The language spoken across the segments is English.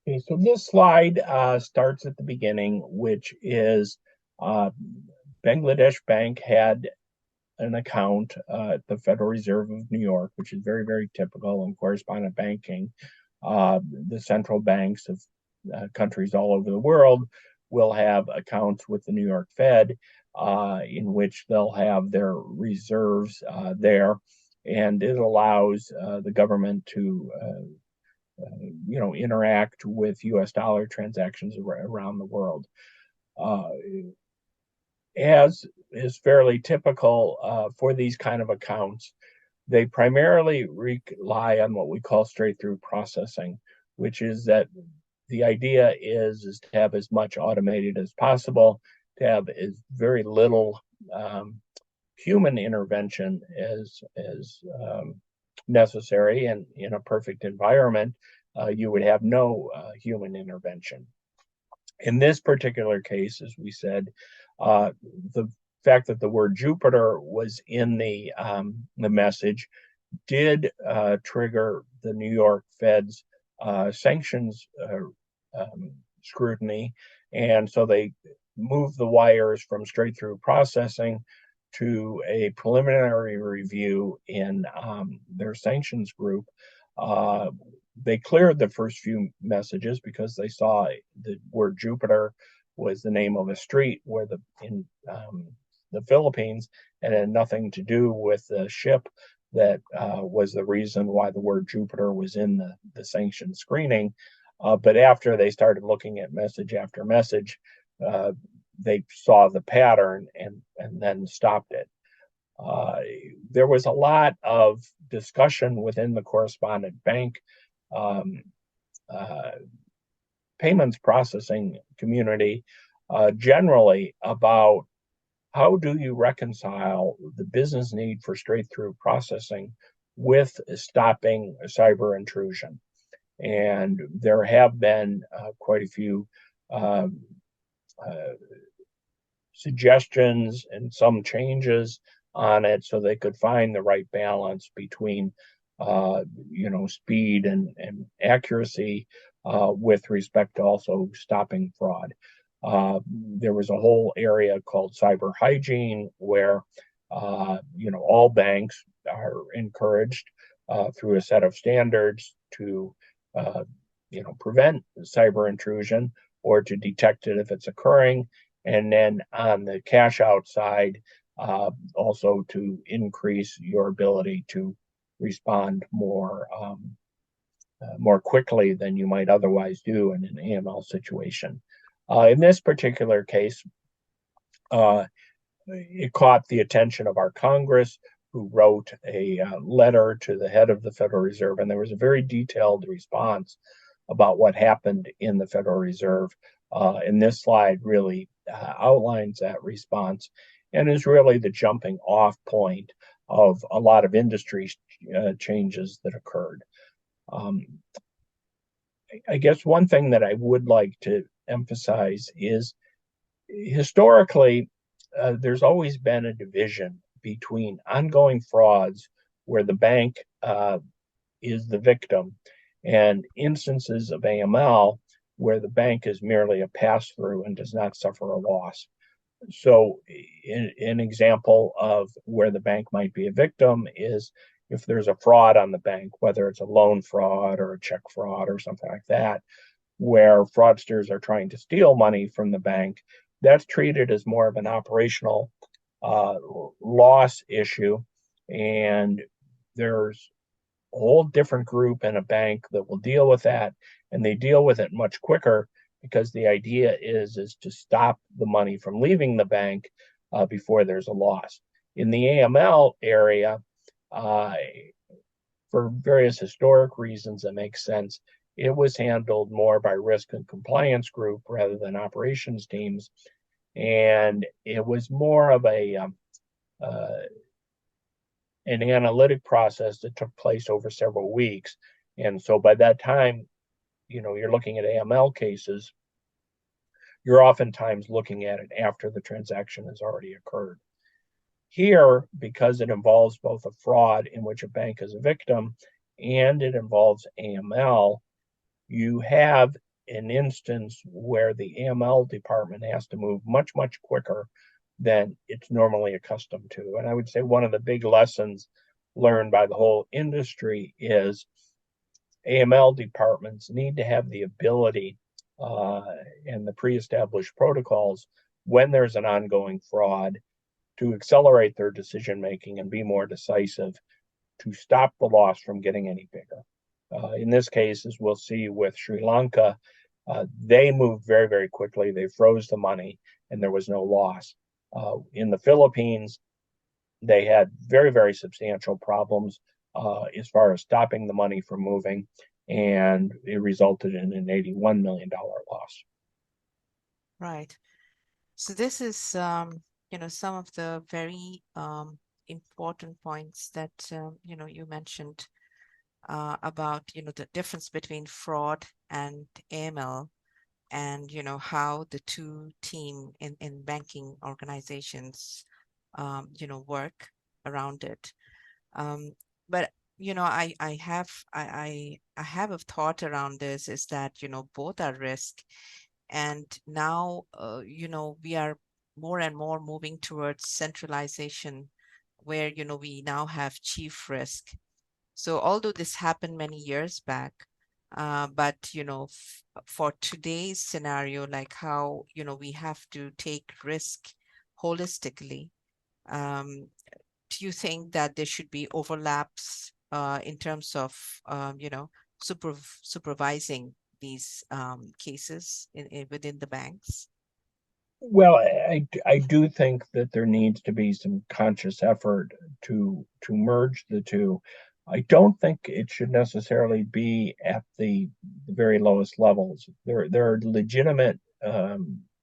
Okay, so this slide starts at the beginning, which is uh, Bangladesh Bank had an account at the Federal Reserve of New York, which is very, very typical in correspondent banking. The central banks of countries all over the world will have accounts with the New York Fed, in which they'll have their reserves there, and it allows the government to interact with U.S. dollar transactions around the world. Uh, as is fairly typical for these kind of accounts, they primarily rely on what we call straight-through processing, which is that the idea is to have as much automated as possible, to have as very little human intervention as necessary, and in a perfect environment, you would have no human intervention. In this particular case, as we said, uh, the fact that the word Jupiter was in the message did trigger the New York Fed's sanctions scrutiny, and so they moved the wires from straight through processing to a preliminary review in their sanctions group. Uh, they cleared the first few messages because they saw the word Jupiter was the name of a street where in the Philippines, and had nothing to do with the ship that was the reason why the word Jupiter was in the sanction screening. But after they started looking at message after message, uh, they saw the pattern and then stopped it. Uh, there was a lot of discussion within the correspondent bank um, uh, payments processing community generally about how do you reconcile the business need for straight through processing with stopping cyber intrusion. And there have been quite a few um, uh, suggestions and some changes on it so they could find the right balance between speed and accuracy with respect to also stopping fraud. There was a whole area called cyber hygiene where all banks are encouraged through a set of standards to uh, prevent cyber intrusion or to detect it if it's occurring, and then on the cash out side, also to increase your ability to respond more quickly than you might otherwise do in an AML situation. In this particular case, uh, it caught the attention of our Congress, who wrote a letter to the head of the Federal Reserve, and there was a very detailed response about what happened in the Federal Reserve. And this slide really outlines that response and is really the jumping off point of a lot of industry changes that occurred. Um, I guess one thing that I would like to emphasize is historically, there's always been a division between ongoing frauds where the bank is the victim and instances of AML where the bank is merely a pass through and does not suffer a loss. So, an example of where the bank might be a victim is if there's a fraud on the bank, whether it's a loan fraud or a check fraud or something like that, where fraudsters are trying to steal money from the bank, that's treated as more of an operational uh, loss issue. And there's a whole different group in a bank that will deal with that, and they deal with it much quicker because the idea is to stop the money from leaving the bank before there's a loss. In the AML area, uh, for various historic reasons that make sense, it was handled more by risk and compliance group rather than operations teams, and it was more of uh, an analytic process that took place over several weeks. And so by that time, you're looking at AML cases, you're oftentimes looking at it after the transaction has already occurred. Here, because it involves both a fraud in which a bank is a victim and it involves AML, you have an instance where the AML department has to move much, much quicker than it's normally accustomed to. And I would say one of the big lessons learned by the whole industry is AML departments need to have the ability uh, and the pre-established protocols when there's an ongoing fraud to accelerate their decision making and be more decisive to stop the loss from getting any bigger. In this case, as we'll see with Sri Lanka, they moved very, very quickly. They froze the money and there was no loss. In the Philippines, they had very, very substantial problems as far as stopping the money from moving, and it resulted in an $81 million loss. Right. So this is, some of the very important points that, you mentioned about, the difference between fraud and AML, and, how the two team in banking organizations, work around it. Um, but, I have a thought around this is that, both are risk. And now, we are more and more moving towards centralization, where, we now have chief risk. So although this happened many years back, but, for today's scenario, like how, we have to take risk holistically, um, do you think that there should be overlaps in terms of, supervising these cases within the banks? Well, I do think that there needs to be some conscious effort to merge the two. I don't think it should necessarily be at the very lowest levels. There are legitimate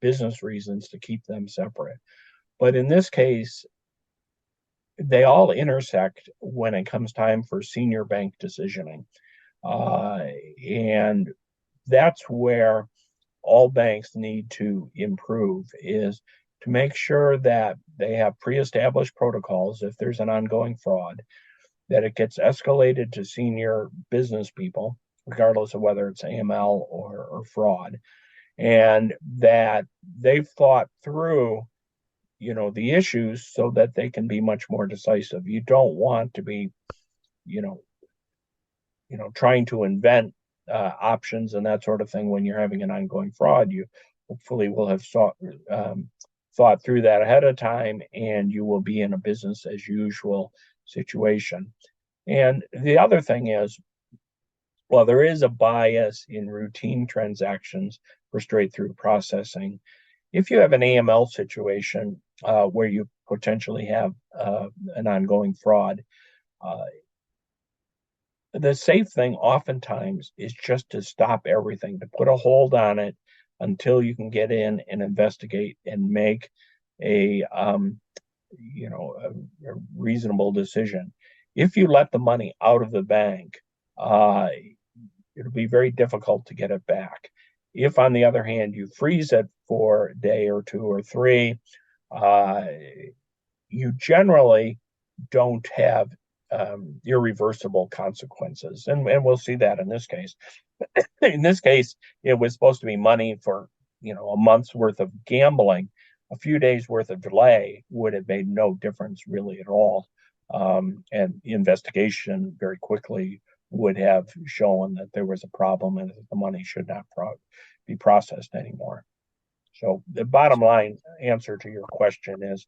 business reasons to keep them separate, but in this case, they all intersect when it comes time for senior bank decisioning, uh, and that's where all banks need to improve is to make sure that they have pre-established protocols if there's an ongoing fraud, that it gets escalated to senior business people, regardless of whether it's AML or fraud, and that they've thought through, the issues so that they can be much more decisive. You don't want to be, you know, trying to invent options and that sort of thing when you're having an ongoing fraud. You hopefully will have thought through that ahead of time, and you will be in a business as usual situation. And the other thing is, while there is a bias in routine transactions for straight through processing, if you have an AML situation where you potentially have an ongoing fraud, uh, the safe thing oftentimes is just to stop everything, to put a hold on it until you can get in and investigate and make a a reasonable decision. If you let the money out of the bank, uh, it'll be very difficult to get it back. If, on the other hand, you freeze it for a day or two or three, uh, you generally don't have irreversible consequences. And we'll see that in this case. In this case, it was supposed to be money for, a month's worth of gambling. A few days worth of delay would have made no difference really at all. And the investigation very quickly would have shown that there was a problem and that the money should not be processed anymore. So the bottom line answer to your question is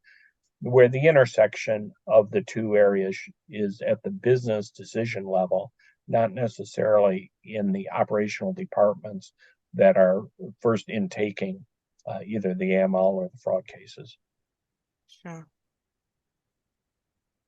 where the intersection of the two areas is at the business decision level, not necessarily in the operational departments that are first intaking either the AML or the fraud cases. Sure.